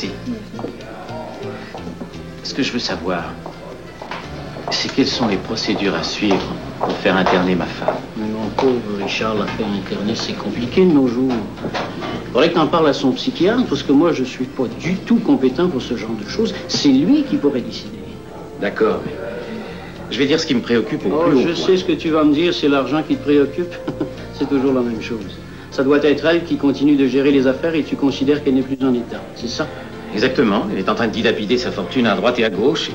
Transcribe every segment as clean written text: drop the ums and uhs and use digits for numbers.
Merci. Ce que je veux savoir, c'est quelles sont les procédures à suivre pour faire interner ma femme. Mais mon pauvre Richard, l'affaire interner, c'est compliqué de nos jours. Il faudrait que t'en parles à son psychiatre, parce que moi, je suis pas du tout compétent pour ce genre de choses. C'est lui qui pourrait décider. D'accord, mais je vais dire ce qui me préoccupe au plus haut Je sais ce que tu vas me dire, c'est l'argent qui te préoccupe. C'est toujours la même chose. Ça doit être elle qui continue de gérer les affaires et tu considères qu'elle n'est plus en état, c'est ça? Exactement. Elle est en train de dilapider sa fortune à droite et à gauche. Et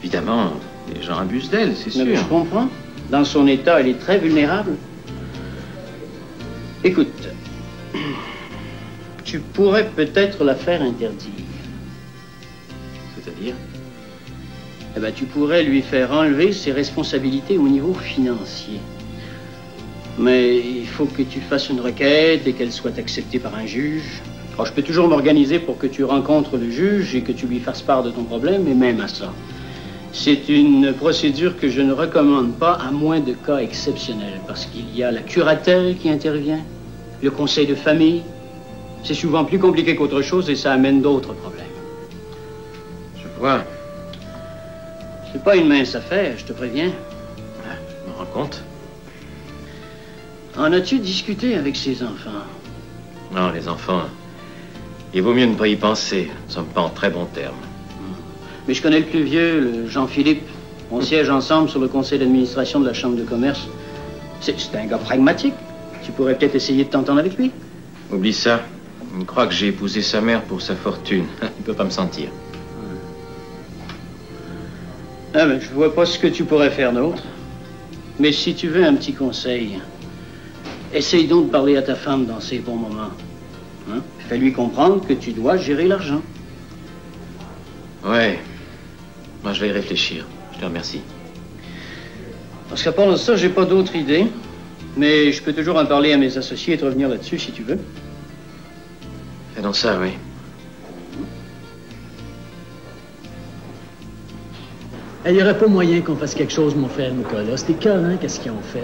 évidemment, les gens abusent d'elle, c'est sûr. Mais je comprends. Dans son état, elle est très vulnérable. Écoute, tu pourrais peut-être la faire interdire. C'est-à-dire? Eh bien, tu pourrais lui faire enlever ses responsabilités au niveau financier. Mais il faut que tu fasses une requête et qu'elle soit acceptée par un juge. Alors, je peux toujours m'organiser pour que tu rencontres le juge et que tu lui fasses part de ton problème, et même à ça. C'est une procédure que je ne recommande pas à moins de cas exceptionnels, parce qu'il y a la curatelle qui intervient, le conseil de famille. C'est souvent plus compliqué qu'autre chose et ça amène d'autres problèmes. Je vois. C'est pas une mince affaire, je te préviens. Ah, je me rends compte. En as-tu discuté avec ses enfants? Non, les enfants, il vaut mieux ne pas y penser. Nous ne sommes pas en très bons termes. Mais je connais le plus vieux, le Jean-Philippe. On siège ensemble sur le conseil d'administration de la Chambre de commerce. C'est un gars pragmatique. Tu pourrais peut-être essayer de t'entendre avec lui. Oublie ça. Il croit que j'ai épousé sa mère pour sa fortune. Il peut pas me sentir. Ah ben, je vois pas ce que tu pourrais faire d'autre. Mais si tu veux un petit conseil, essaye donc de parler à ta femme dans ces bons moments. Hein? Fais-lui comprendre que tu dois gérer l'argent. Ouais. Moi, je vais y réfléchir. Je te remercie. Parce qu'à part de ça, j'ai pas d'autre idée. Mais je peux toujours en parler à mes associés et te revenir là-dessus si tu veux. Fais donc ça, oui. Il n'y aurait pas moyen qu'on fasse quelque chose, mon frère Nicolas. C'était écœurant, qu'est-ce qu'ils ont fait.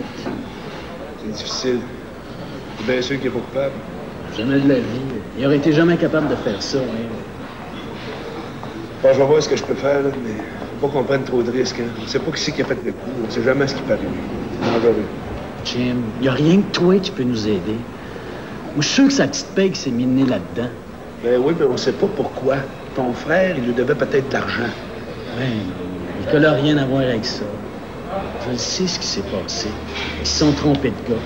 C'est difficile. C'est bien sûr qu'il n'est pas coupable. Jamais de la vie. Il aurait été jamais capable de faire ça, hein. Bon, je vais voir ce que je peux faire, là, mais faut pas qu'on prenne trop de risques. Hein. On ne sait pas qui c'est qui a fait le coup. On ne sait jamais ce qui peut arriver. Dangereux. Jim, il n'y a rien que toi qui peux nous aider. Moi, je suis sûr que sa petite pègue s'est mise nez là-dedans. Ben oui, mais on ne sait pas pourquoi. Ton frère, il lui devait peut-être de l'argent. Oui, Nicolas n'a rien à voir avec ça. Je sais ce qui s'est passé. Ils se sont trompés de gars.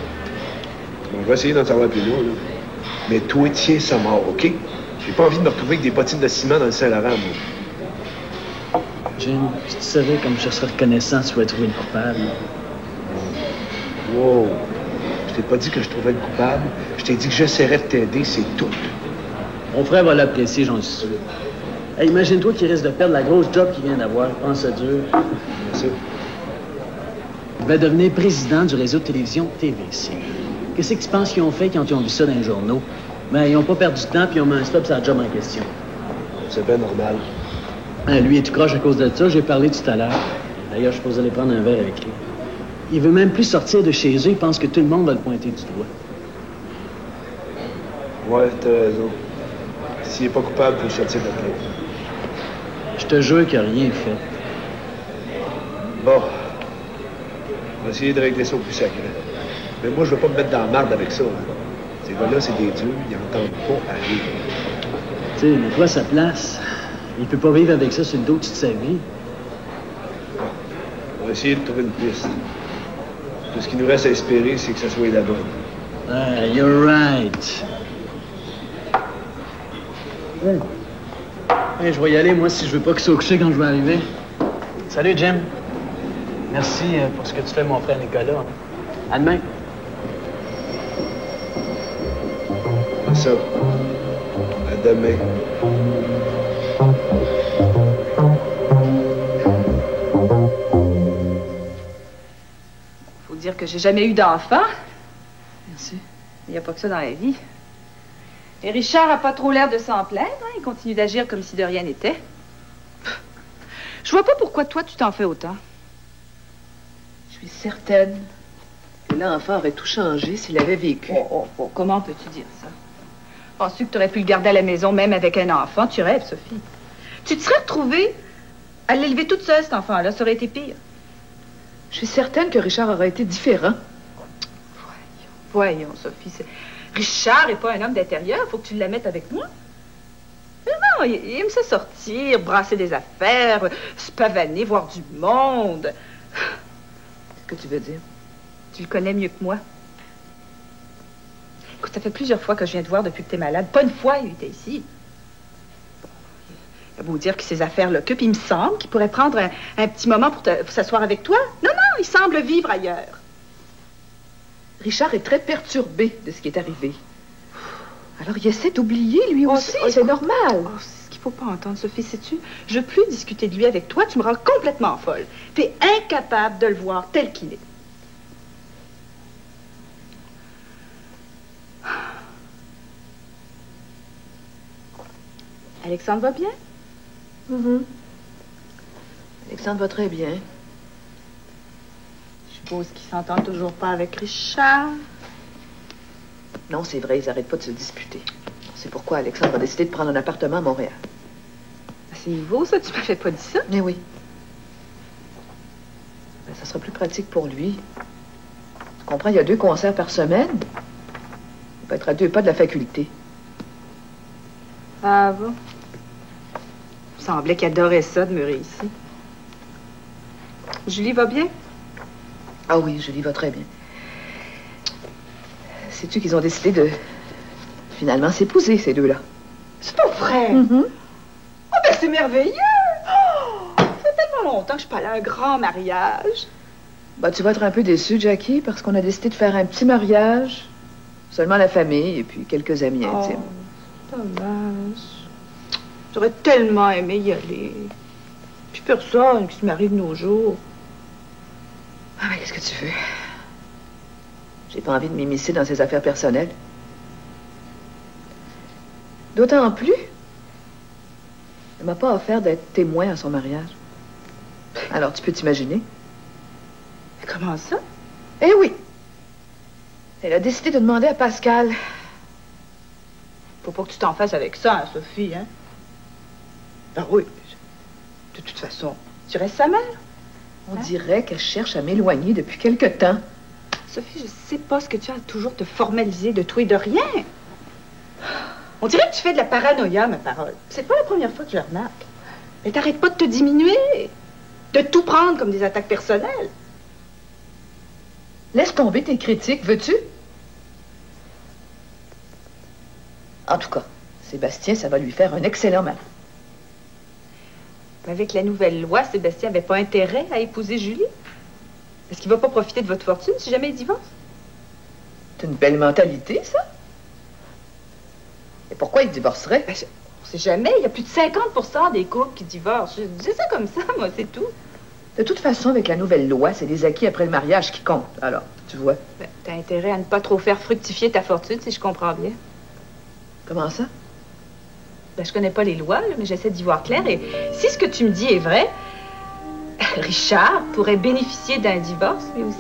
On va essayer d'en savoir plus loin, là. Mais toi, tiens ça mort, OK? J'ai pas envie de me retrouver avec des bottines de ciment dans le Saint-Laurent, moi. Jim, si tu savais comme je serais reconnaissant si tu avais trouvé le coupable. Wow! Je t'ai pas dit que je trouvais le coupable. Je t'ai dit que j'essaierais de t'aider, c'est tout. Mon frère va l'apprécier, j'en suis sûr. Hey, imagine-toi qu'il risque de perdre la grosse job qu'il vient d'avoir. Pense ça dur. C'est ça. Il va devenir président du réseau de télévision TVC. Qu'est-ce que tu penses qu'ils ont fait quand ils ont vu ça dans les journaux? Ben, ils n'ont pas perdu de temps puis ils ont mis un stop sur la job en question. C'est bien normal. Lui est tout croche à cause de ça. J'ai parlé tout à l'heure. D'ailleurs, je suis supposé aller prendre un verre avec lui. Il veut même plus sortir de chez eux. Il pense que tout le monde va le pointer du doigt. Ouais, t'as raison. S'il n'est pas coupable, il faut sortir de là. Je te jure qu'il n'a rien fait. Bon. On va essayer de régler ça au plus sacré. Mais moi, je veux pas me mettre dans la marde avec ça. Hein. Ces gars-là, c'est des dieux. Ils n'entendent pas à rire. Tu sais, mais toi, sa place, il peut pas vivre avec ça sur le dos toute sa vie. On va essayer de trouver une piste. Tout ce qu'il nous reste à espérer, c'est que ça soit la bonne. Ah, you're right. Ouais. Hey, je vais y aller, moi, si je veux pas qu'il soit couché quand je vais arriver. Salut, Jim. Merci pour ce que tu fais, mon frère Nicolas. À demain. Ça. À demain. Faut dire que j'ai jamais eu d'enfant. Merci. Il n'y a pas que ça dans la vie. Et Richard a pas trop l'air de s'en plaindre, hein? Il continue d'agir comme si de rien n'était. Je vois pas pourquoi toi, tu t'en fais autant. Je suis certaine que l'enfant aurait tout changé s'il avait vécu. Oh, comment peux-tu dire ça? Penses-tu que tu aurais pu le garder à la maison, même avec un enfant? Tu rêves, Sophie. Tu te serais retrouvée à l'élever toute seule, cet enfant-là. Ça aurait été pire. Je suis certaine que Richard aurait été différent. Voyons, Sophie. Richard n'est pas un homme d'intérieur. Faut que tu la mettes avec moi. Mais non, il aime ça sortir, brasser des affaires, se pavaner, voir du monde. Qu'est-ce que tu veux dire? Tu le connais mieux que moi. Écoute, ça fait plusieurs fois que je viens te voir depuis que tu es malade. Pas une fois, il était ici. Il a beau dire que ses affaires l'occupent, il me semble qu'il pourrait prendre un petit moment pour s'asseoir avec toi. Non, non, il semble vivre ailleurs. Richard est très perturbé de ce qui est arrivé. Alors, il essaie d'oublier, lui aussi. C'est normal. Oh, c'est ce qu'il faut pas entendre, Sophie, sais-tu? Je veux plus discuter de lui avec toi. Tu me rends complètement folle. Tu es incapable de le voir tel qu'il est. Alexandre va bien? Alexandre va très bien. Je suppose qu'il s'entend toujours pas avec Richard. Non, c'est vrai, ils n'arrêtent pas de se disputer. C'est pourquoi Alexandre a décidé de prendre un appartement à Montréal. C'est nouveau, ça? Tu m'avais pas dit ça? Mais oui. Ben, ça sera plus pratique pour lui. Tu comprends, il y a 2 concerts par semaine. Il va être à 2 pas de la faculté. Ah bon? Il semblait qu'il adorait ça, de mûrir ici. Julie va bien? Ah oui, Julie va très bien. Sais-tu qu'ils ont décidé de finalement s'épouser, ces 2-là? C'est ton frère? Oh, ben c'est merveilleux! Oh, ça fait tellement longtemps que je suis pas allée à un grand mariage. Ben, tu vas être un peu déçue, Jackie, parce qu'on a décidé de faire un petit mariage. Seulement la famille et puis quelques amis intimes. Dommage. J'aurais tellement aimé y aller. Puis personne qui se marie de nos jours. Ah, mais qu'est-ce que tu veux? J'ai pas envie de m'immiscer dans ses affaires personnelles. D'autant plus, elle m'a pas offert d'être témoin à son mariage. Alors, tu peux t'imaginer? Comment ça? Eh oui! Elle a décidé de demander à Pascal. Faut pas que tu t'en fasses avec ça, hein, Sophie, hein? Ben oui. De toute façon, tu restes sa mère. On dirait qu'elle cherche à m'éloigner depuis quelque temps. Sophie, je sais pas ce que tu as à toujours te formaliser de tout et de rien. On dirait que tu fais de la paranoïa, ma parole. C'est pas la première fois que je le remarque. Mais t'arrêtes pas de te diminuer. De tout prendre comme des attaques personnelles. Laisse tomber tes critiques, veux-tu? En tout cas, Sébastien, ça va lui faire un excellent mari. Avec la nouvelle loi, Sébastien n'avait pas intérêt à épouser Julie. Est-ce qu'il va pas profiter de votre fortune si jamais il divorce? C'est une belle mentalité, ça. Et pourquoi il divorcerait? Ben, on sait jamais. Il y a plus de 50% des couples qui divorcent. Je dis ça comme ça, moi, c'est tout. De toute façon, avec la nouvelle loi, c'est les acquis après le mariage qui comptent. Alors, tu vois. Ben, t'as intérêt à ne pas trop faire fructifier ta fortune, si je comprends bien. Comment ça? Ben, je connais pas les lois, là, mais j'essaie d'y voir clair. Et si ce que tu me dis est vrai, Richard pourrait bénéficier d'un divorce, lui aussi.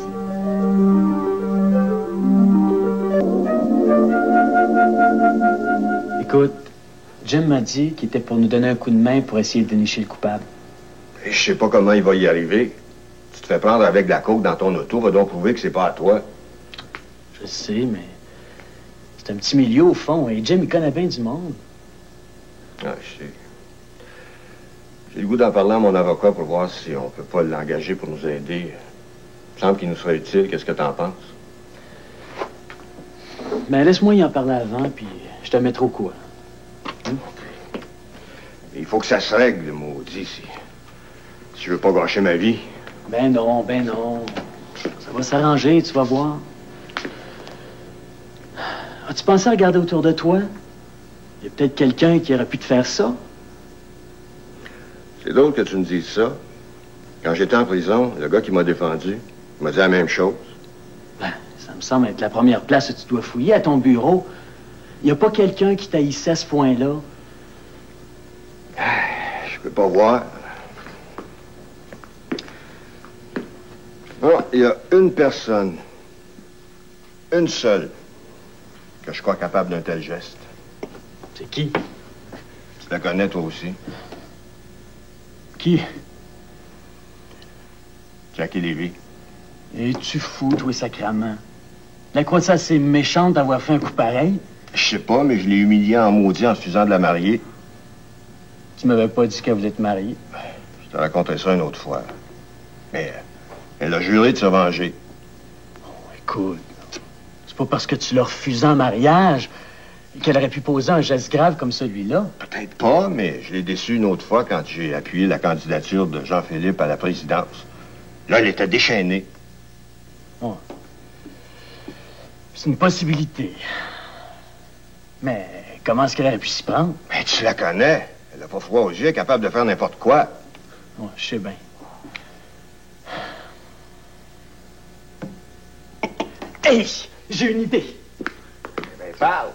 Écoute, Jim m'a dit qu'il était pour nous donner un coup de main pour essayer de dénicher le coupable. Et je sais pas comment il va y arriver. Tu te fais prendre avec de la coke dans ton auto, va donc prouver que c'est pas à toi. Je sais, mais c'est un petit milieu au fond, et Jim, il connaît bien du monde. Ah, je sais. J'ai le goût d'en parler à mon avocat pour voir si on peut pas l'engager pour nous aider. Il me semble qu'il nous serait utile. Qu'est-ce que t'en penses? Ben, laisse-moi y en parler avant, puis je te mettrai au courant. Il faut que ça se règle, maudit, si je veux pas gâcher ma vie. Ben non, ben non. Ça va s'arranger, tu vas voir. As-tu pensé à regarder autour de toi? Il y a peut-être quelqu'un qui aurait pu te faire ça. C'est drôle que tu me dises ça. Quand j'étais en prison, le gars qui m'a défendu, il m'a dit la même chose. Ben, ça me semble être la première place où tu dois fouiller, à ton bureau. Il n'y a pas quelqu'un qui t'haïssait à ce point-là. Je peux pas voir. Non, il y a une personne, une seule, que je crois capable d'un tel geste. C'est qui? Tu la connais, toi aussi. Qui? Jackie Lévy. Es-tu fou, toi, sacrament? La croix de ça, c'est méchante d'avoir fait un coup pareil? Je sais pas, mais je l'ai humiliée en maudit en refusant de la marier. Tu m'avais pas dit qu'elle voulait te marier. Je te raconterai ça une autre fois. Mais elle a juré de se venger. Oh, écoute, c'est pas parce que tu l'as refusé en mariage qu'elle aurait pu poser un geste grave comme celui-là. Peut-être pas, mais je l'ai déçue une autre fois quand j'ai appuyé la candidature de Jean-Philippe à la présidence. Là, elle était déchaînée. Oh. C'est une possibilité. Mais comment est-ce qu'elle aurait pu s'y prendre? Mais tu la connais. Elle a pas froid aux yeux, elle est capable de faire n'importe quoi. Oh, je sais bien. Hey! J'ai une idée. Ben, parle.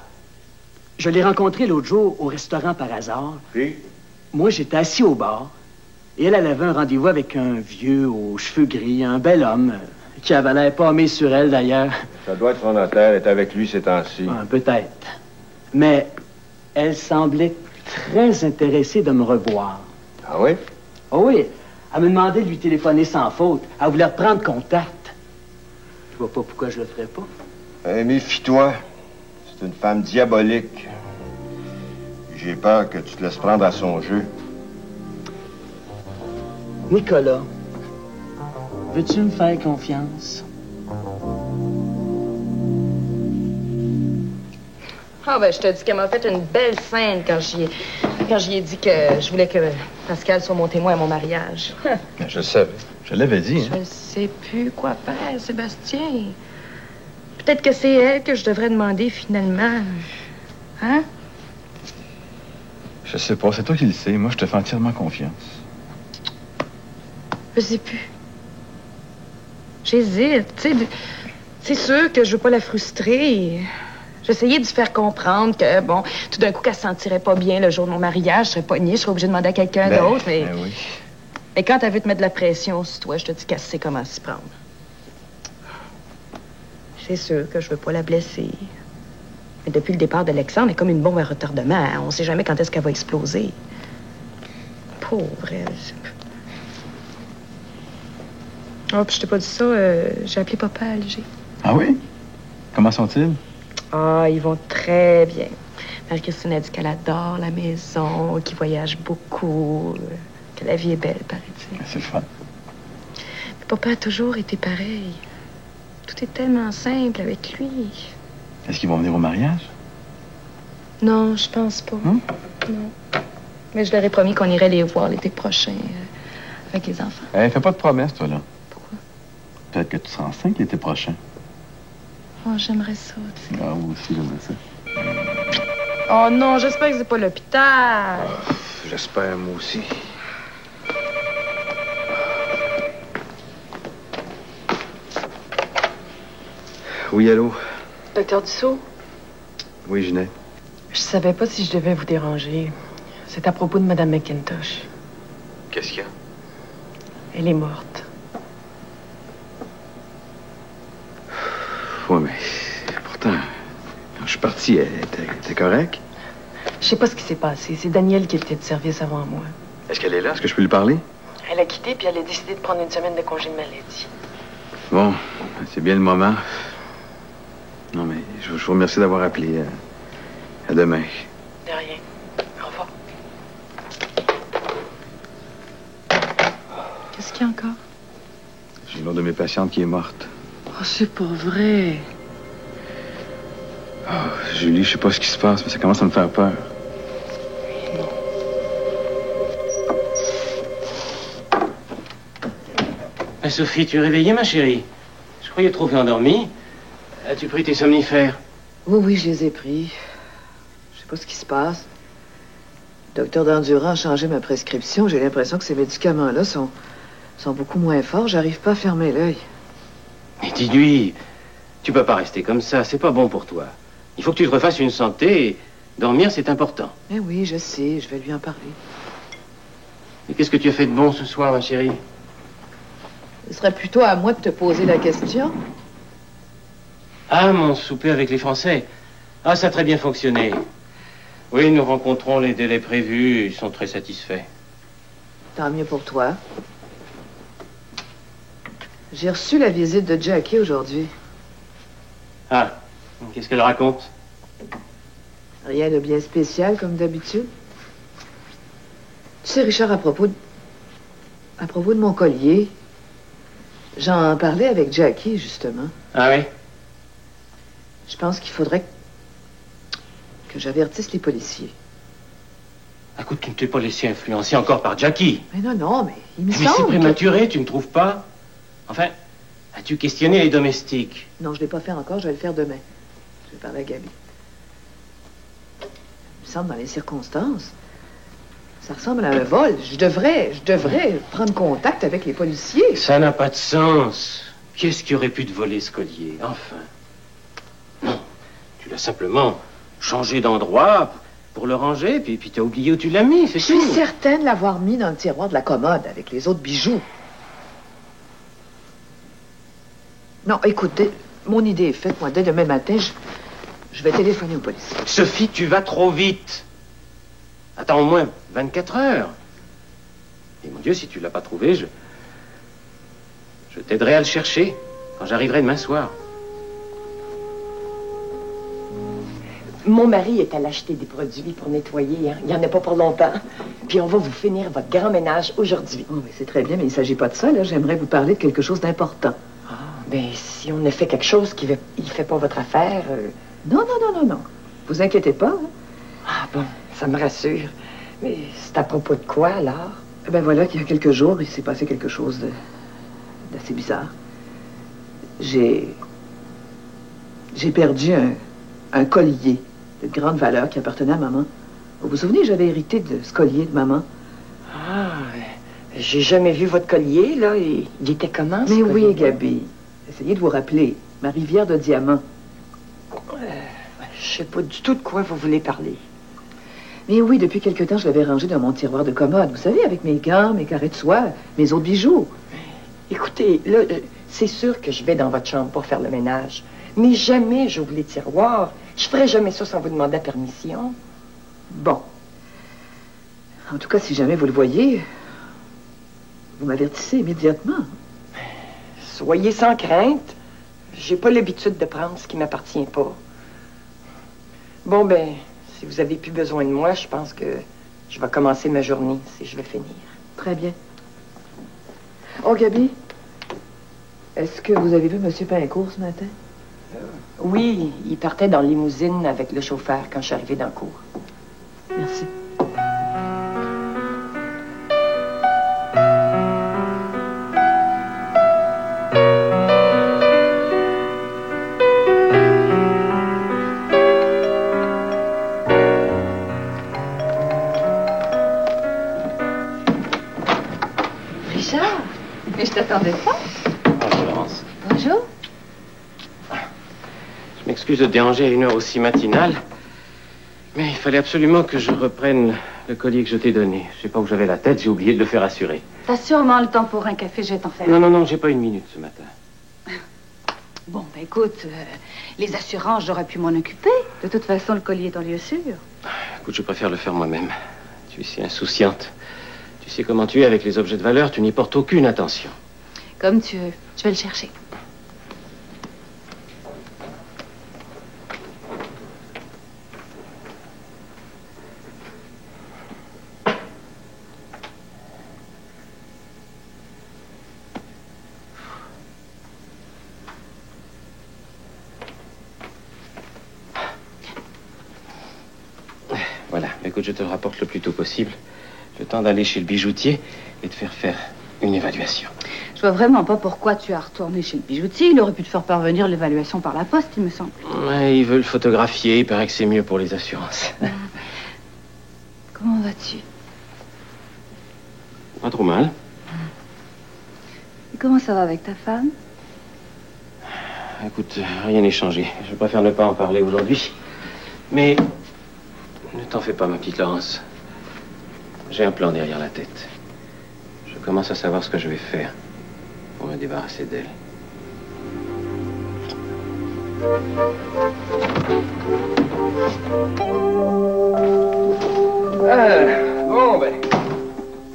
Je l'ai rencontrée l'autre jour au restaurant par hasard. Puis? Moi, j'étais assis au bar. Et elle avait un rendez-vous avec un vieux aux cheveux gris, un bel homme, qui avait l'air pâmé sur elle, d'ailleurs. Ça doit être son notaire, elle est avec lui ces temps-ci. Ah, peut-être. Mais elle semblait très intéressée de me revoir. Ah oui? Oh oui, elle me demandait de lui téléphoner sans faute. Elle voulait reprendre contact. Je vois pas pourquoi je le ferais pas. Méfie-toi. C'est une femme diabolique. J'ai peur que tu te laisses prendre à son jeu. Nicolas, veux-tu me faire confiance? Ah, ben, je te dis qu'elle m'a fait une belle scène quand j'y ai dit que je voulais que Pascal soit mon témoin à mon mariage. Je le savais. Je l'avais dit. Je ne sais plus quoi faire, Sébastien. Peut-être que c'est elle que je devrais demander finalement. Hein? Je sais pas, c'est toi qui le sais. Moi, je te fais entièrement confiance. Je sais plus. J'hésite. Tu sais, c'est sûr que je veux pas la frustrer. J'essayais de se faire comprendre que, bon, tout d'un coup, qu'elle se sentirait pas bien le jour de mon mariage, je serais pognée, je serais obligée de demander à quelqu'un d'autre, mais... Ben oui. Mais quand elle veut te mettre de la pression sur toi, je te dis qu'elle sait comment s'y prendre. C'est sûr que je veux pas la blesser. Mais depuis le départ d'Alexandre, elle est comme une bombe à retardement. Hein. On sait jamais quand est-ce qu'elle va exploser. Pauvre elle. Oh, puis je t'ai pas dit ça, j'ai appelé papa à Alger. Ah oui? Comment sont-ils? Ah, ils vont très bien. Marie-Christine a dit qu'elle adore la maison, qu'ils voyagent beaucoup, que la vie est belle, paraît-il. C'est le fun. Mais papa a toujours été pareil. Tout est tellement simple avec lui. Est-ce qu'ils vont venir au mariage? Non, je pense pas. Non? Non. Mais je leur ai promis qu'on irait les voir l'été prochain avec les enfants. Fais pas de promesses, toi, là. Pourquoi? Peut-être que tu seras enceinte l'été prochain. Oh, j'aimerais ça, tu sais. Ah, moi aussi, j'aimerais ça. Oh non, j'espère que c'est pas l'hôpital. J'espère, moi aussi. Oui, allô? Docteur Dussault, Oui, Ginette. je savais pas si je devais vous déranger. C'est à propos de Mme McIntosh. Qu'est-ce qu'il y a? Elle est morte. Oui, mais pourtant, quand je suis parti, elle était correcte. Je sais pas ce qui s'est passé. C'est Daniel qui était de service avant moi. Est-ce qu'elle est là? Est-ce que je peux lui parler? Elle a quitté, puis elle a décidé de prendre une semaine de congé de maladie. Bon, c'est bien le moment. Non, mais je vous remercie d'avoir appelé. À demain. De rien. Au revoir. Qu'est-ce qu'il y a encore? J'ai une autre de mes patientes qui est morte. Oh, c'est pas vrai. Oh, Julie, je sais pas ce qui se passe, mais ça commence à me faire peur. Sophie, tu es réveillée, ma chérie? Je croyais te trouver endormie. As-tu pris tes somnifères? Oui, oui, je les ai pris. Je sais pas ce qui se passe. Le docteur Dandurand a changé ma prescription. J'ai l'impression que ces médicaments-là sont beaucoup moins forts. J'arrive pas à fermer l'œil. Mais dis-lui, tu peux pas rester comme ça. C'est pas bon pour toi. Il faut que tu te refasses une santé et dormir, c'est important. Eh oui, je sais. Je vais lui en parler. Et qu'est-ce que tu as fait de bon ce soir, ma chérie? Ce serait plutôt à moi de te poser la question. Ah, mon souper avec les Français. Ah, ça a très bien fonctionné. Oui, nous rencontrons les délais prévus. Ils sont très satisfaits. Tant mieux pour toi. J'ai reçu la visite de Jackie aujourd'hui. Ah, qu'est-ce qu'elle raconte? Rien de bien spécial, comme d'habitude. Tu sais, Richard, à propos de mon collier, j'en parlais avec Jackie, justement. Ah oui? Je pense qu'il faudrait que j'avertisse les policiers. Écoute, tu ne t'es pas laissé influencer encore par Jackie. Mais non, mais il me Mais semble c'est que- prématuré, tu ne trouves pas? Enfin, as-tu questionné les domestiques? Non, je ne l'ai pas fait encore, je vais le faire demain. Je vais parler à Gabi. Il me semble, dans les circonstances, ça ressemble à un vol. Je devrais prendre contact avec les policiers. Ça n'a pas de sens. Qu'est-ce qui aurait pu te voler ce collier? Enfin. Non, tu l'as simplement changé d'endroit pour le ranger, puis t'as oublié où tu l'as mis, c'est Je suis tout. certaine de l'avoir mis dans le tiroir de la commode avec les autres bijoux. Non, écoute, mon idée est faite. Moi, dès demain matin, je vais téléphoner aux policiers. Sophie, tu vas trop vite. Attends au moins 24 heures. Et mon Dieu, si tu l'as pas trouvé, je t'aiderai à le chercher quand j'arriverai demain soir. Mon mari est allé acheter des produits pour nettoyer. Hein. Il n'y en a pas pour longtemps. Puis on va vous finir votre grand ménage aujourd'hui. Oh, mais c'est très bien, mais il ne s'agit pas de ça, là. J'aimerais vous parler de quelque chose d'important. Ah, ben si on a fait quelque chose qui ne fait pas votre affaire... Non. Vous inquiétez pas, hein. Ah bon, ça me rassure. Mais c'est à propos de quoi, alors? Ben voilà qu'il y a quelques jours, il s'est passé quelque chose d'assez bizarre. J'ai perdu un collier de grande valeur qui appartenait à maman. Vous vous souvenez, j'avais hérité de ce collier de maman. Ah, j'ai jamais vu votre collier, là. Et il était comment, ce Mais collier? oui, Gabi. Essayez de vous rappeler. Ma rivière de diamants. Je sais pas du tout de quoi vous voulez parler. Mais oui, depuis quelque temps, je l'avais rangé dans mon tiroir de commode. Vous savez, avec mes gants, mes carrés de soie, mes autres bijoux. Écoutez, là, c'est sûr que je vais dans votre chambre pour faire le ménage. Mais jamais j'ouvre les tiroirs. Je ferai jamais ça sans vous demander la permission. Bon. En tout cas, si jamais vous le voyez, vous m'avertissez immédiatement. Soyez sans crainte. J'ai pas l'habitude de prendre ce qui m'appartient pas. Bon, ben, si vous avez plus besoin de moi, je pense que je vais commencer ma journée si je vais finir. Très bien. Oh, Gabi, est-ce que vous avez vu M. Pincourt ce matin? Oui, il partait dans la limousine avec le chauffeur quand je suis arrivée dans le cours. Merci. Richard, mais je t'attendais pas. Bonjour, Florence. Bonjour. Je m'excuse de te déranger à une heure aussi matinale, mais il fallait absolument que je reprenne le collier que je t'ai donné. Je sais pas où j'avais la tête, j'ai oublié de le faire assurer. T'as sûrement le temps pour un café, je vais t'en faire. Non, j'ai pas une minute ce matin. Bon, ben écoute, les assurances, j'aurais pu m'en occuper. De toute façon, le collier est en lieu sûr. Écoute, je préfère le faire moi-même. Tu es si insouciante. Tu sais comment tu es avec les objets de valeur, tu n'y portes aucune attention. Comme tu veux. Je vais le chercher. Voilà, écoute, je te le rapporte le plus tôt possible. Le temps d'aller chez le bijoutier et de faire une évaluation. Je vois vraiment pas pourquoi tu as retourné chez le bijoutier. Il aurait pu te faire parvenir l'évaluation par la poste, il me semble. Ouais, ils veulent photographier, il paraît que c'est mieux pour les assurances. Comment vas-tu? Pas trop mal. Et comment ça va avec ta femme? Écoute, rien n'est changé. Je préfère ne pas en parler aujourd'hui. Mais ne t'en fais pas, ma petite Laurence. J'ai un plan derrière la tête. Je commence à savoir ce que je vais faire pour me débarrasser d'elle. Bon, ben,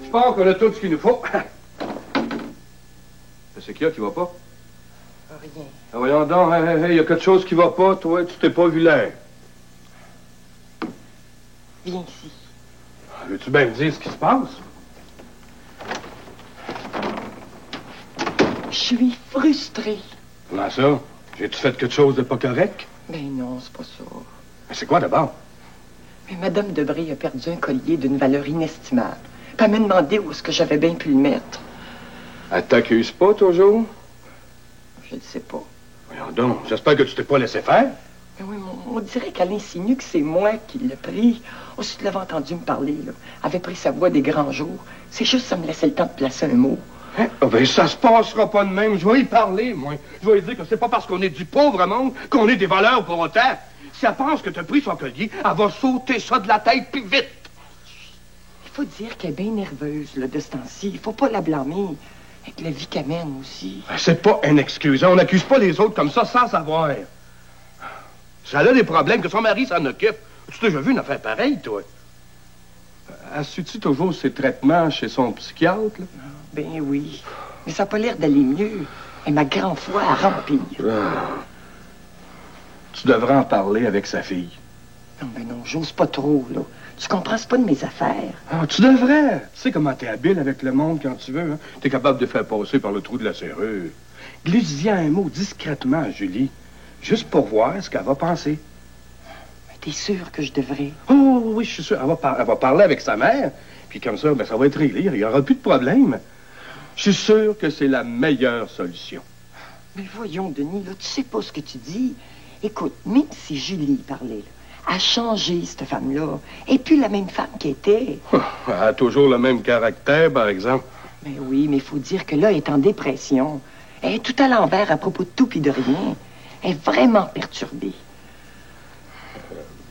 je pense qu'on a tout ce qu'il nous faut. C'est qui là qui va pas? Rien. Ah, voyons donc, il y a quelque chose qui va pas, toi, tu t'es pas vu l'air. Viens ici. Veux-tu bien me dire ce qui se passe? Je suis frustrée. Comment ça? J'ai-tu fait quelque chose de pas correct? Ben non, c'est pas ça. Mais c'est quoi d'abord? Mais Madame Debré a perdu un collier d'une valeur inestimable. Puis elle m'a demandé où est-ce que j'avais bien pu le mettre. Elle t'accuse pas toujours? Je ne sais pas. Voyons donc, j'espère que tu t'es pas laissé faire. Mais oui, on dirait qu'elle insinue que c'est moi qui l'ai pris. Oh, si tu l'avais entendu me parler, là, elle avait pris sa voix des grands jours. C'est juste ça me laissait le temps de placer un mot. Hein? Oh, ben, ça se passera pas de même. Je vais y parler, moi. Je vais lui dire que c'est pas parce qu'on est du pauvre monde qu'on est des voleurs pour autant. Si elle pense que t'as pris son collier, elle va sauter ça de la tête, puis vite. Il faut dire qu'elle est bien nerveuse, là, de ce temps-ci. Il faut pas la blâmer. Avec la vie qu'elle mène aussi. Ben, c'est pas une excuse. On n'accuse pas les autres comme ça sans savoir. Si elle a des problèmes, que son mari s'en occupe. Tu t'as déjà vu une affaire pareille, toi? Elle suit-tu toujours ses traitements chez son psychiatre, là? Ben oui. Mais ça n'a pas l'air d'aller mieux. Et ma grande foi à remplir. Tu devrais en parler avec sa fille. Non, ben non, j'ose pas trop, là. Tu comprends, c'est pas de mes affaires. Ah, tu devrais. Tu sais comment t'es habile avec le monde quand tu veux, hein? T'es capable de faire passer par le trou de la serrure. Glisse-y un mot discrètement à Julie, juste pour voir ce qu'elle va penser. Mais t'es sûr que je devrais? Oh, oui, je suis sûr. Elle va parler avec sa mère, puis comme ça, ben, ça va être réglé. Il n'y aura plus de problème. Je suis sûr que c'est la meilleure solution. Mais voyons, Denis, là, tu sais pas ce que tu dis. Écoute, même si Julie parlait, là, a changé, cette femme-là. Et puis la même femme qu'elle était. Elle a toujours le même caractère, par exemple. Mais oui, mais il faut dire que là, elle est en dépression. Elle est tout à l'envers à propos de tout puis de rien. Elle est vraiment perturbée.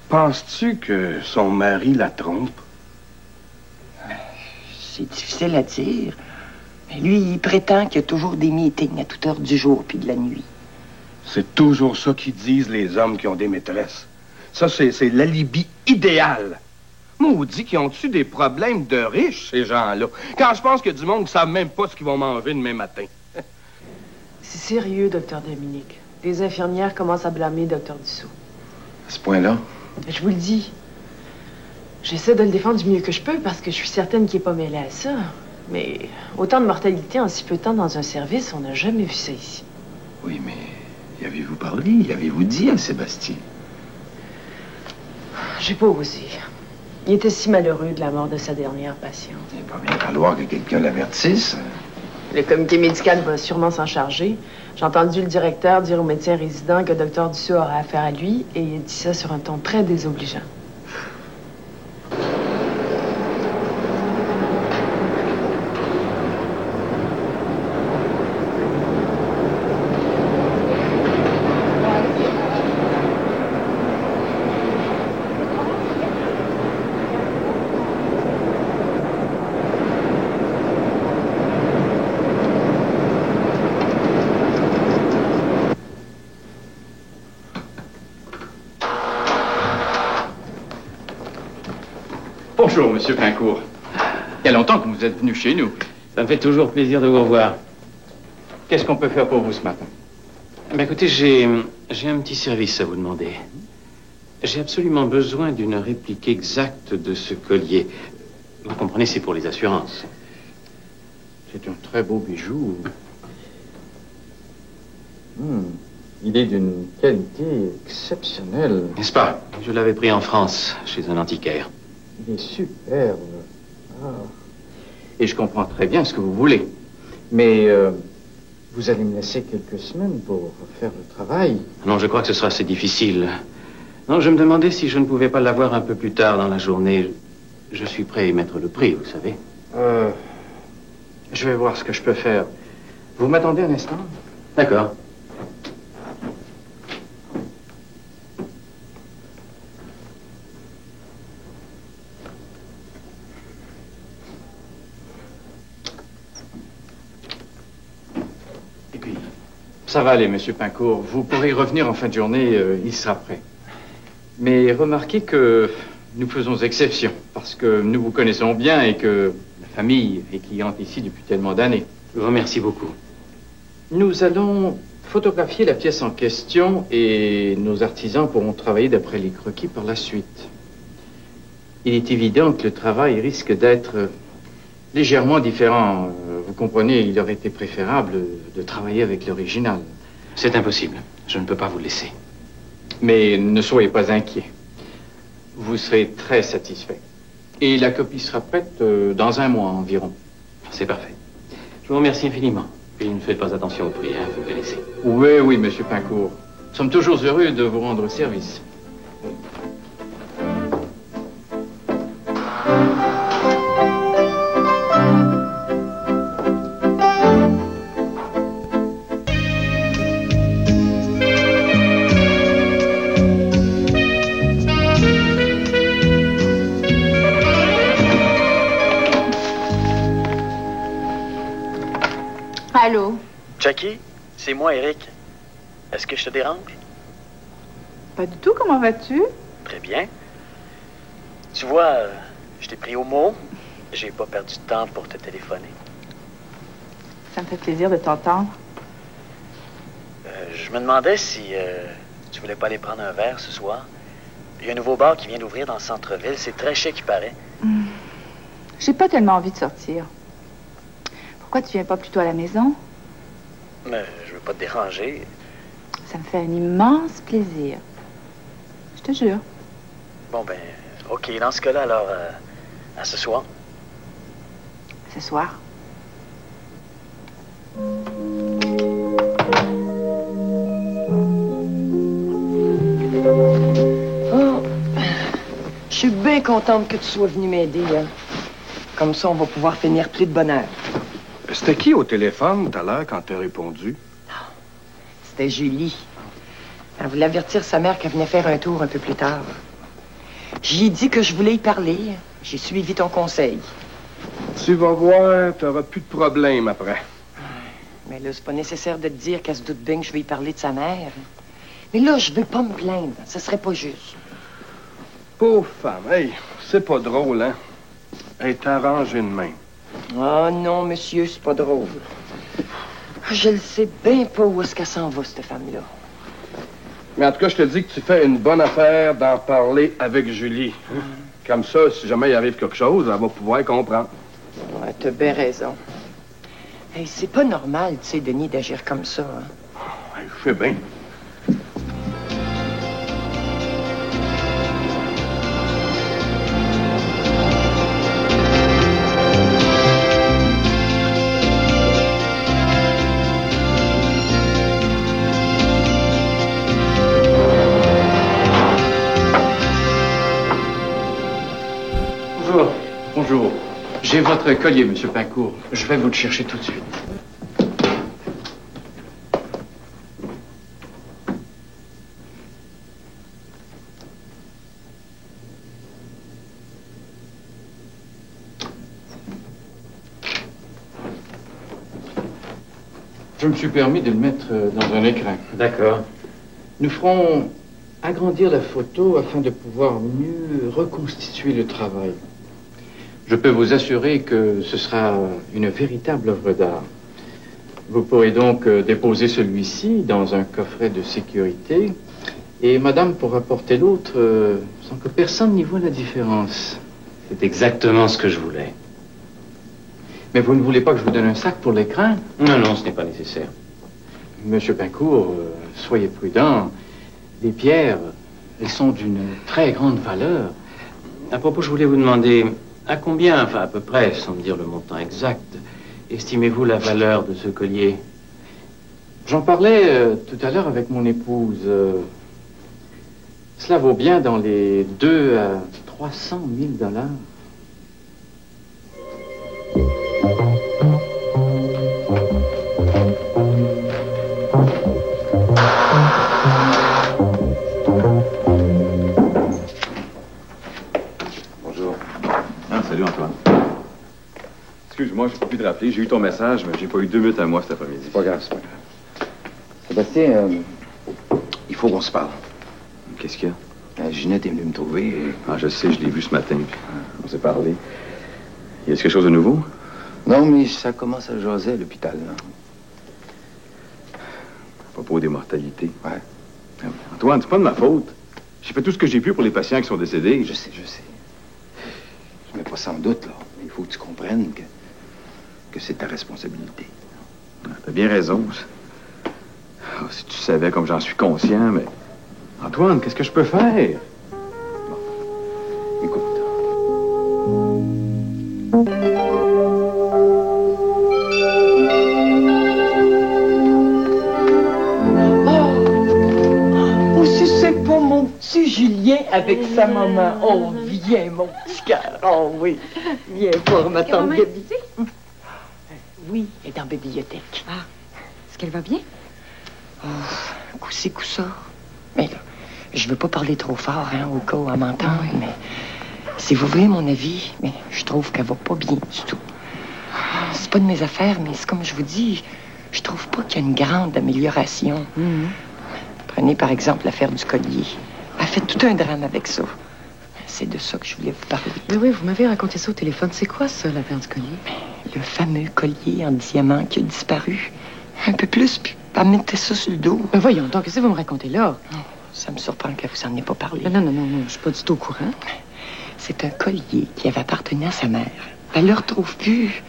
Penses-tu que son mari la trompe? C'est difficile à dire. Mais lui, il prétend qu'il y a toujours des meetings à toute heure du jour puis de la nuit. C'est toujours ça qu'ils disent, les hommes qui ont des maîtresses. Ça, c'est l'alibi idéal. Maudit qu'ils ont-tu des problèmes de riches, ces gens-là? Quand je pense qu'il y a du monde qui ne savent même pas ce qu'ils vont manger demain matin. C'est sérieux, docteur Dominique. Les infirmières commencent à blâmer docteur Dussault. À ce point-là? Je vous le dis. J'essaie de le défendre du mieux que je peux parce que je suis certaine qu'il n'est pas mêlé à ça. Mais autant de mortalité en si peu de temps dans un service, on n'a jamais vu ça ici. Oui, mais y avez-vous parlé? Y avez-vous dit à Sébastien? J'ai pas osé. Il était si malheureux de la mort de sa dernière patiente. Il va bien falloir que quelqu'un l'avertisse. Le comité médical va sûrement s'en charger. J'ai entendu le directeur dire au médecin résident que Dr Dussault aurait affaire à lui et il a dit ça sur un ton très désobligeant. Bonjour, Monsieur Pincourt. Il y a longtemps que vous êtes venu chez nous. Ça me fait toujours plaisir de vous revoir. Qu'est-ce qu'on peut faire pour vous ce matin? Ben, écoutez, j'ai un petit service à vous demander. J'ai absolument besoin d'une réplique exacte de ce collier. Vous comprenez, c'est pour les assurances. C'est un très beau bijou. Il est d'une qualité exceptionnelle. N'est-ce pas? Je l'avais pris en France, chez un antiquaire. Il est superbe. Ah. Et je comprends très bien ce que vous voulez. Mais vous allez me laisser quelques semaines pour faire le travail. Non, je crois que ce sera assez difficile. Non, je me demandais si je ne pouvais pas l'avoir un peu plus tard dans la journée. Je suis prêt à y mettre le prix, vous savez. Je vais voir ce que je peux faire. Vous m'attendez un instant? D'accord. Ça va aller, Monsieur Pincourt. Vous pourrez revenir en fin de journée, il sera prêt. Mais remarquez que nous faisons exception, parce que nous vous connaissons bien et que la famille est cliente ici depuis tellement d'années. Je vous remercie beaucoup. Nous allons photographier la pièce en question et nos artisans pourront travailler d'après les croquis par la suite. Il est évident que le travail risque d'être légèrement différent. Vous comprenez, il aurait été préférable de travailler avec l'original. C'est impossible. Je ne peux pas vous le laisser. Mais ne soyez pas inquiets. Vous serez très satisfait. Et la copie sera prête dans un mois environ. C'est parfait. Je vous remercie infiniment. Et ne faites pas attention au prix, hein, vous connaissez. Oui, oui, monsieur Pincourt. Nous sommes toujours heureux de vous rendre service. Allô? Jackie, c'est moi, Eric. Est-ce que je te dérange? Pas du tout, comment vas-tu? Très bien. Tu vois, je t'ai pris au mot. J'ai pas perdu de temps pour te téléphoner. Ça me fait plaisir de t'entendre. Je me demandais si tu voulais pas aller prendre un verre ce soir. Il y a un nouveau bar qui vient d'ouvrir dans le centre-ville. C'est très chic, il paraît. J'ai pas tellement envie de sortir. Pourquoi tu viens pas plutôt à la maison? Mais je veux pas te déranger. Ça me fait un immense plaisir. Je te jure. Bon, ben, OK. Dans ce cas-là, alors, à ce soir. Ce soir? Oh, je suis bien contente que tu sois venu m'aider. Hein. Comme ça, on va pouvoir finir plus de bonne heure. C'était qui au téléphone tout à l'heure quand t'as répondu? C'était Julie. Elle voulait avertir sa mère qu'elle venait faire un tour un peu plus tard. J'ai dit que je voulais y parler. J'ai suivi ton conseil. Tu vas voir, t'auras plus de problème après. Mais là, c'est pas nécessaire de te dire qu'elle se doute bien que je vais y parler de sa mère. Mais là, je veux pas me plaindre. Ce serait pas juste. Pauvre femme, hey, c'est pas drôle, hein? Elle est arrangée de même. Oh non, monsieur, c'est pas drôle. Je le sais bien pas où est-ce qu'elle s'en va, cette femme-là. Mais en tout cas, je te dis que tu fais une bonne affaire d'en parler avec Julie. Comme ça, si jamais il arrive quelque chose, elle va pouvoir comprendre. Ouais, t'as bien raison. Hey, c'est pas normal, tu sais, Denis, d'agir comme ça. Hein? Ouais, je fais bien. Bonjour. J'ai votre collier, monsieur Pincourt. Je vais vous le chercher tout de suite. Je me suis permis de le mettre dans un écrin. D'accord. Nous ferons agrandir la photo afin de pouvoir mieux reconstituer le travail. Je peux vous assurer que ce sera une véritable œuvre d'art. Vous pourrez donc déposer celui-ci dans un coffret de sécurité et madame pourra porter l'autre sans que personne n'y voie la différence. C'est exactement ce que je voulais. Mais vous ne voulez pas que je vous donne un sac pour l'écrin? Non, non, ce n'est pas nécessaire. Monsieur Pincourt, soyez prudent. Les pierres, elles sont d'une très grande valeur. À propos, je voulais vous demander à combien, enfin à peu près, sans me dire le montant exact, estimez-vous la valeur de ce collier? J'en parlais tout à l'heure avec mon épouse. Cela vaut bien dans les 2 à 300 000 $. Salut Antoine. Excuse-moi, j'ai pas pu te rappeler. J'ai eu ton message, mais j'ai pas eu 2 minutes à moi cet après-midi. C'est pas grave, c'est pas grave. Sébastien, il faut qu'on se parle. Qu'est-ce qu'il y a? Ginette est venue me trouver. Ah, je sais, je l'ai vu ce matin. Puis on s'est parlé. Y a quelque chose de nouveau? Non, mais ça commence à jaser à l'hôpital, là. À propos des mortalités. Ouais. Antoine, c'est pas de ma faute. J'ai fait tout ce que j'ai pu pour les patients qui sont décédés. Je sais. Je mets pas sans doute, là. Mais il faut que tu comprennes que c'est ta responsabilité. T'as bien raison. Oh, si tu savais comme j'en suis conscient, mais... Antoine, qu'est-ce que je peux faire? Bon. Écoute. Oh, si c'est pas mon petit Julien avec sa maman. Oh, viens, mon petit cœur. Oh, oui. Viens voir ma tante Gabi. Oui, elle est dans la bibliothèque. Ah, est-ce qu'elle va bien? Oh, coup-ci, coup-ça. Mais là, je veux pas parler trop fort, hein, au cas où elle m'entend, mais si vous voulez mon avis, mais je trouve qu'elle va pas bien du tout. C'est pas de mes affaires, mais c'est comme je vous dis, je trouve pas qu'il y a une grande amélioration. Prenez par exemple l'affaire du collier. Elle fait tout un drame avec ça. C'est de ça que je voulais vous parler. Mais oui, vous m'avez raconté ça au téléphone. C'est quoi ça, l'affaire du collier? Le fameux collier en diamant qui a disparu. Un peu plus, puis elle mettait ça sur le dos. Ben voyons donc, qu'est-ce que vous me racontez là? Ça me surprend qu'elle vous en ait pas parlé. Non, je suis pas du tout au courant. C'est un collier qui avait appartenu à sa mère. Elle le retrouve plus.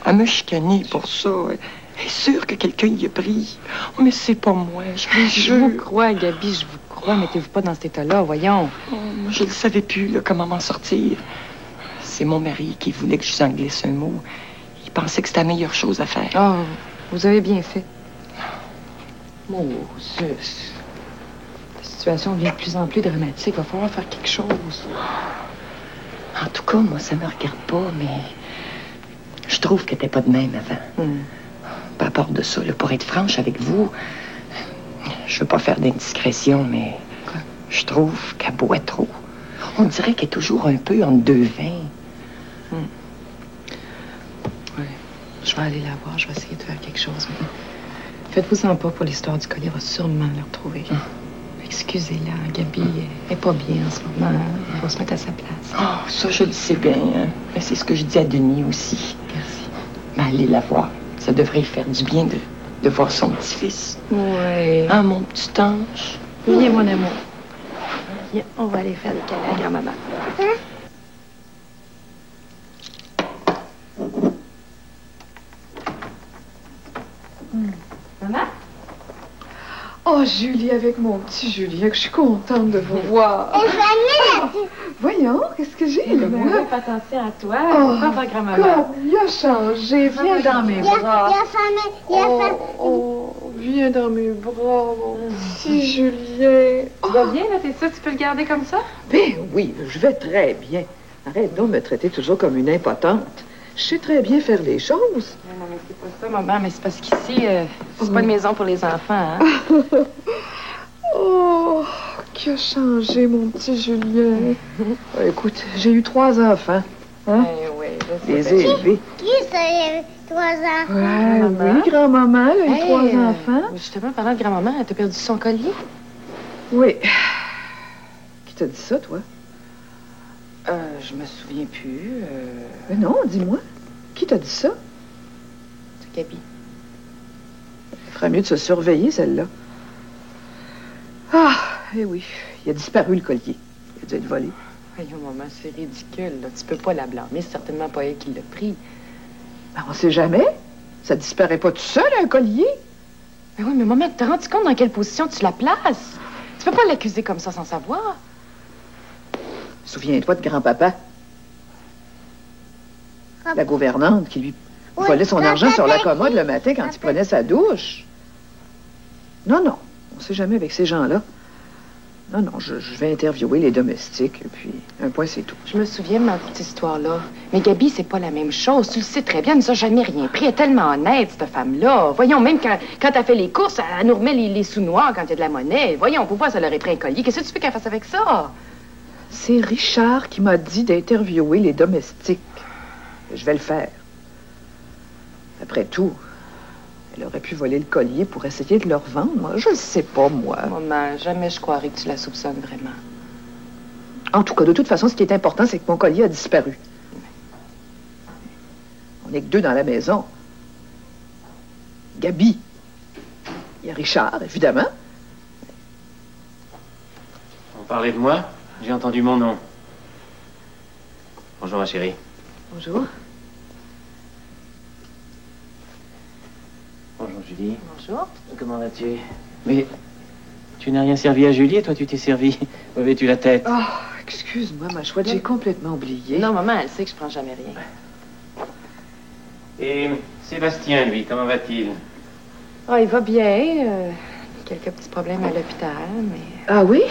Elle me chicanait pour ça. Elle est sûre que quelqu'un y a pris. Oh, mais c'est pas moi, Je vous crois, Gabi, je vous crois. Mettez-vous pas dans cet état-là, voyons. Oh, moi, je ne savais plus là, comment m'en sortir. C'est mon mari qui voulait que je vous en glisse un mot. Il pensait que c'était la meilleure chose à faire. Oh, vous avez bien fait. Mon Zeus. La situation devient de plus en plus dramatique. Il va falloir faire quelque chose. En tout cas, moi, ça me regarde pas, mais je trouve qu'elle n'était pas de même avant. Pas à part de ça, là, pour être franche avec vous, je veux pas faire d'indiscrétion, mais je trouve qu'elle boit trop. On dirait qu'elle est toujours un peu entre deux vins. Oui. Je vais aller la voir. Je vais essayer de faire quelque chose. Mais faites-vous-en pas pour l'histoire du collier. Elle va sûrement le retrouver. Excusez-la, Gabi, elle est pas bien en ce moment. Elle va se mettre à sa place. Oh, ça, je le sais bien. Hein. Mais c'est ce que je dis à Denis aussi. Merci. Mais allez la voir. Ça devrait faire du bien de voir son petit-fils. Oui. Ah, mon petit ange. Viens, mon amour. Viens, on va aller faire des câlins à grand-maman. Maman? Oh, Julie, avec mon petit Julien, que je suis contente de vous voir. Voyons, qu'est-ce que j'ai, là, moi? Fais attention à toi. Oh, Pas faire grand-maman. comme il a changé. Viens dans mes bras. Oh, viens dans mes bras, mon petit Julien. Tu vas bien, là? T'es sûr que tu peux le garder comme ça? Ben oui, je vais très bien. Arrête donc de me traiter toujours comme une impotente. Je sais très bien faire les choses. Non, mais c'est pas ça, maman. Mais c'est parce qu'ici, c'est pas une maison pour les enfants, hein? Oh, qui a changé, mon petit Julien. Écoute, j'ai eu 3 enfants. Hein? Oui, Les ai élevés. Qui c'est 3 enfants? Ouais, oui, grand-maman, elle a eu 3 enfants. Justement, parlant de grand-maman, elle t'a perdu son collier? Oui. Qui t'a dit ça, toi? Je me souviens plus. Mais non, dis-moi. Qui t'a dit ça? C'est Gabi. Il ferait mieux de se surveiller, celle-là. Ah, eh oui, il a disparu, le collier. Il a dû être volé. Voyons, maman, c'est ridicule, là. Tu peux pas la blâmer. C'est certainement pas elle qui l'a pris. Ben, on sait jamais. Ça disparaît pas tout seul, un collier. Mais oui, mais maman, tu t'es rendu compte dans quelle position tu la places? Tu peux pas l'accuser comme ça sans savoir. Souviens-toi de grand-papa. La gouvernante qui lui volait son argent sur la commode le matin quand il prenait sa douche. Non, on sait jamais avec ces gens-là. Non, je vais interviewer les domestiques, et puis un point, c'est tout. Je me souviens de ma petite histoire-là. Mais Gabi, c'est pas la même chose. Tu le sais très bien, elle nous a jamais rien pris. Elle est tellement honnête, cette femme-là. Voyons, même quand elle fait les courses, elle nous remet les sous noirs quand il y a de la monnaie. Voyons, pourquoi ça leur est pris un collier? Qu'est-ce que tu veux qu'elle fasse avec ça? C'est Richard qui m'a dit d'interviewer les domestiques. Je vais le faire. Après tout, elle aurait pu voler le collier pour essayer de le revendre. Moi, je le sais pas, moi. Maman, jamais je croirais que tu la soupçonnes vraiment. En tout cas, de toute façon, ce qui est important, c'est que mon collier a disparu. On n'est que deux dans la maison. Gabi. Il y a Richard, évidemment. On parlait de moi? J'ai entendu mon nom. Bonjour, ma chérie. Bonjour. Bonjour, Julie. Bonjour. Comment vas-tu? Mais tu n'as rien servi à Julie et toi, tu t'es servi. Où avais-tu la tête? Oh, excuse-moi, ma chouette, j'ai complètement oublié. Non, maman, elle sait que je prends jamais rien. Et Sébastien, lui, comment va-t-il? Ah, il va bien. Quelques petits problèmes à l'hôpital, mais... Ah oui?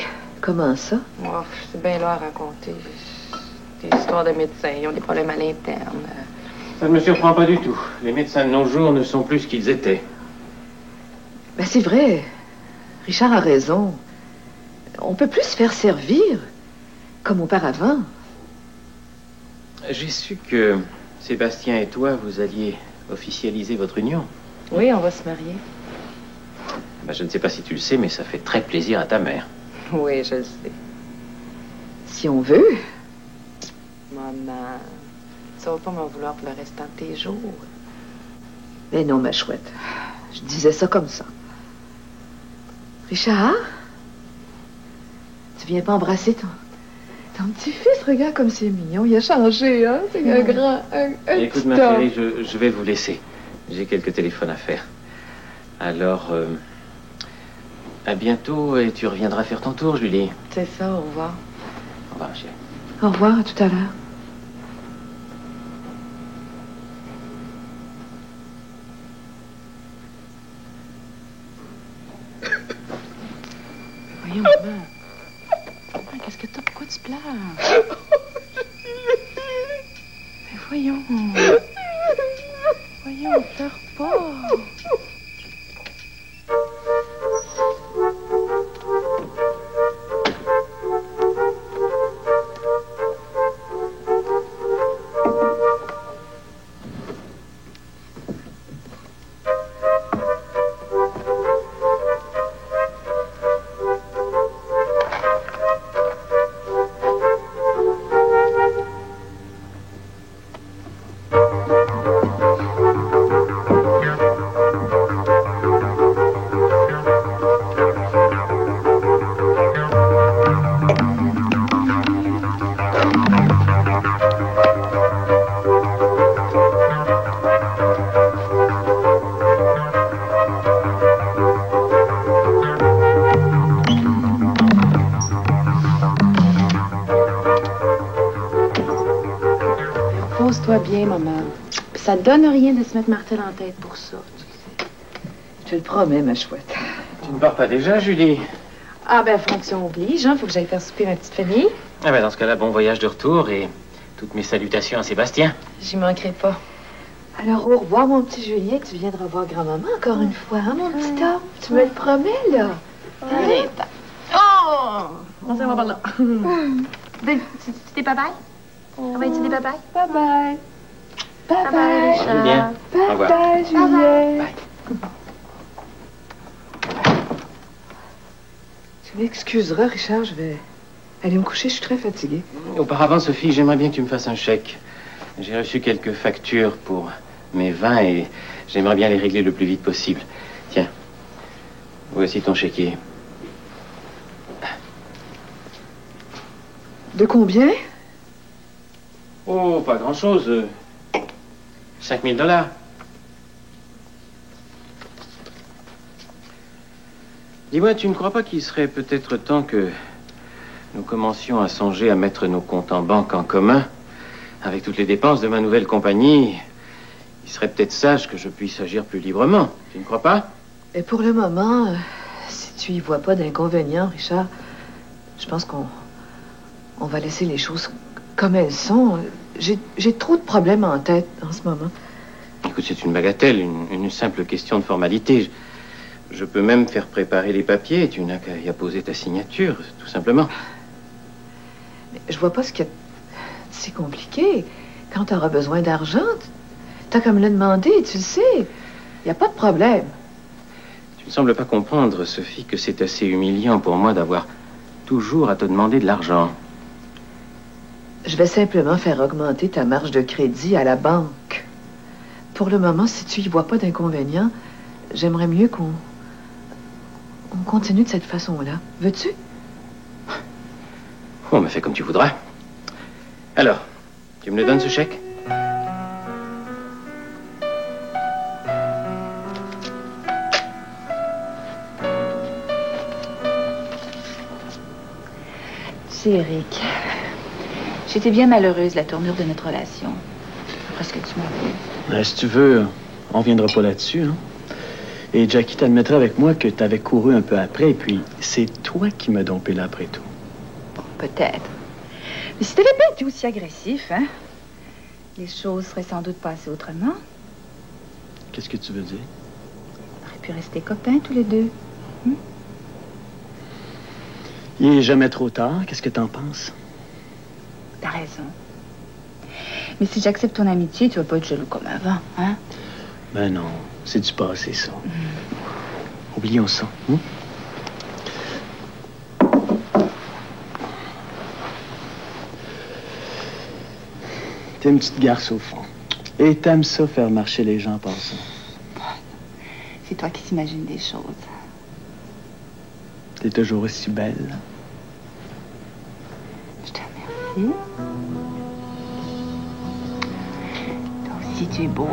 Comment ça? Oh, c'est bien là à raconter. Des histoires de médecins, ils ont des problèmes à l'interne. Ça ne me surprend pas du tout. Les médecins de nos jours ne sont plus ce qu'ils étaient. Ben, c'est vrai. Richard a raison. On peut plus se faire servir comme auparavant. J'ai su que Sébastien et toi, vous alliez officialiser votre union. Oui, on va se marier. Ben, je ne sais pas si tu le sais, mais ça fait très plaisir à ta mère. Oui, je le sais. Si on veut. Maman, tu vas pas m'en vouloir pour le restant de tes jours. Mais non, ma chouette. Je disais ça comme ça. Richard? Tu viens pas embrasser ton petit-fils? Regarde comme c'est mignon. Il a changé, hein? C'est un grand... Écoute, ma chérie, je vais vous laisser. J'ai quelques téléphones à faire. Alors, à bientôt et tu reviendras faire ton tour, Julie. C'est ça, au revoir. Au revoir, ma chérie. Au revoir, à tout à l'heure. Voyons, maman. Qu'est-ce que t'as? Pourquoi tu pleures? Mais voyons. Voyons, pleure pas. Pose-toi bien, maman. Puis ça te donne rien de se mettre martel en tête pour ça, tu sais. Je te le promets, ma chouette. Tu ne pars pas déjà, Julie? Ah ben, fonction oblige, hein. Faut que j'aille faire souper ma petite famille. Ah ben, dans ce cas-là, bon voyage de retour et toutes mes salutations à Sébastien. J'y manquerai pas. Alors, au revoir, mon petit Julien. Tu viendras voir grand-maman encore une fois, hein, mon petit homme? Tu me le promets, là? Allez, oh! On s'en va par là. Tu dis bye-bye? On va dire des bye-bye? Bye-bye. Bye-bye, Julien. Au revoir. Bye-bye, Julien. Tu m'excuseras, Richard, je vais aller me coucher, je suis très fatiguée. Auparavant, Sophie, j'aimerais bien que tu me fasses un chèque. J'ai reçu quelques factures pour mes vins et j'aimerais bien les régler le plus vite possible. Tiens, voici ton chéquier. De combien? Oh, pas grand-chose. 5 000 $. Dis-moi, tu ne crois pas qu'il serait peut-être temps que nous commencions à songer à mettre nos comptes en banque en commun? Avec toutes les dépenses de ma nouvelle compagnie, il serait peut-être sage que je puisse agir plus librement. Tu ne crois pas? Et pour le moment, si tu y vois pas d'inconvénient, Richard, je pense qu'on va laisser les choses comme elles sont. J'ai trop de problèmes en tête en ce moment. Écoute, c'est une bagatelle, une simple question de formalité. Je peux même faire préparer les papiers. Tu n'as qu'à y apposer ta signature, tout simplement. Mais je vois pas ce qu'il y a de si compliqué. Quand tu auras besoin d'argent, t'as qu'à me le demander, tu le sais. Il n'y a pas de problème. Tu ne sembles pas comprendre, Sophie, que c'est assez humiliant pour moi d'avoir toujours à te demander de l'argent. Je vais simplement faire augmenter ta marge de crédit à la banque. Pour le moment, si tu y vois pas d'inconvénient, j'aimerais mieux qu'on continue de cette façon-là. Veux-tu? On me fait comme tu voudras. Alors, tu me le donnes, ce chèque? C'est Eric. J'étais bien malheureuse de la tournure de notre relation. Après ce que tu m'as fait. Si tu veux, on reviendra pas là-dessus, hein? Et Jackie t'admettrait avec moi que t'avais couru un peu après, et puis c'est toi qui m'as dompé là après tout. Bon, peut-être. Mais si t'avais pas été aussi agressif, hein, les choses seraient sans doute passées autrement. Qu'est-ce que tu veux dire? On aurait pu rester copains tous les deux. Il est jamais trop tard. Qu'est-ce que t'en penses? T'as raison. Mais si j'accepte ton amitié, tu vas pas être jaloux comme avant, hein? Ben non, c'est du passé, ça. Oublions ça. T'es une petite garce au fond. Et t'aimes ça faire marcher les gens en passant. C'est toi qui t'imagines des choses. T'es toujours aussi belle. Je te remercie. Toi aussi, tu es beau.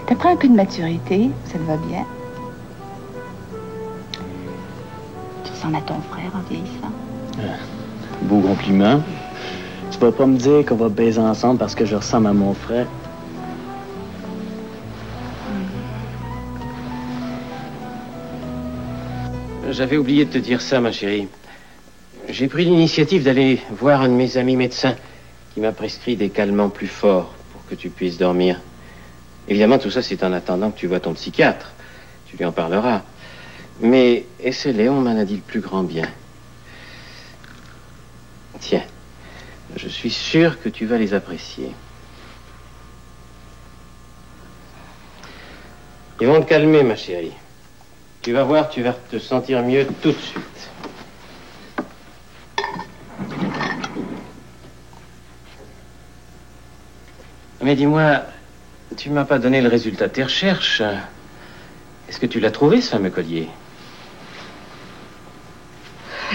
T'apprends un peu de maturité, ça te va bien. Tu ressembles à ton frère en vieillissant. Beau compliment. Tu vas pas me dire qu'on va baiser ensemble parce que je ressemble à mon frère. J'avais oublié de te dire ça, ma chérie. J'ai pris l'initiative d'aller voir un de mes amis médecins qui m'a prescrit des calmants plus forts pour que tu puisses dormir. Évidemment, tout ça, c'est en attendant que tu vois ton psychiatre. Tu lui en parleras. Mais essaie-les, on m'en a dit le plus grand bien. Tiens, je suis sûr que tu vas les apprécier. Ils vont te calmer, ma chérie. Tu vas voir, tu vas te sentir mieux tout de suite. Mais dis-moi, tu m'as pas donné le résultat de tes recherches. Est-ce que tu l'as trouvé, ce fameux collier?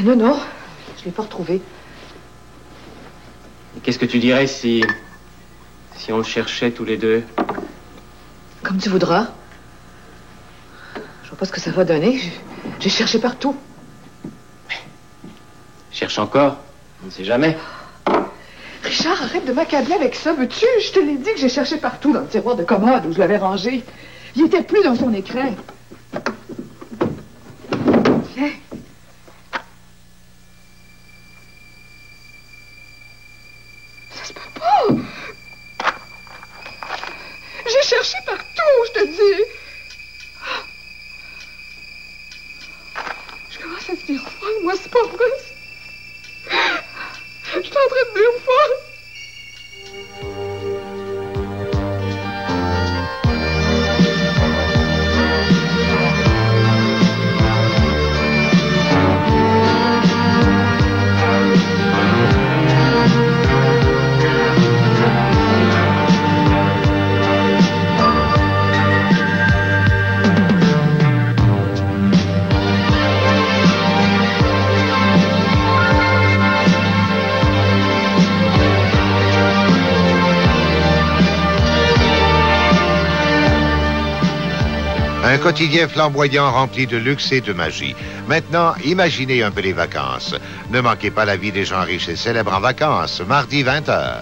Non, non, je l'ai pas retrouvé. Et qu'est-ce que tu dirais si on le cherchait tous les deux? Comme tu voudras. Je vois pas ce que ça va donner. J'ai cherché partout. Cherche encore. On ne sait jamais. Richard, arrête de m'accabler avec ça, veux-tu? Je te l'ai dit que j'ai cherché partout dans le tiroir de commode où je l'avais rangé. Il était plus dans son écran. Viens. Ça se peut pas. J'ai cherché partout, je te dis. Je commence à devenir folle. Moi, c'est pas vrai. Je suis en train de devenir folle. Un quotidien flamboyant rempli de luxe et de magie. Maintenant, imaginez un peu les vacances. Ne manquez pas la vie des gens riches et célèbres en vacances, mardi 20h.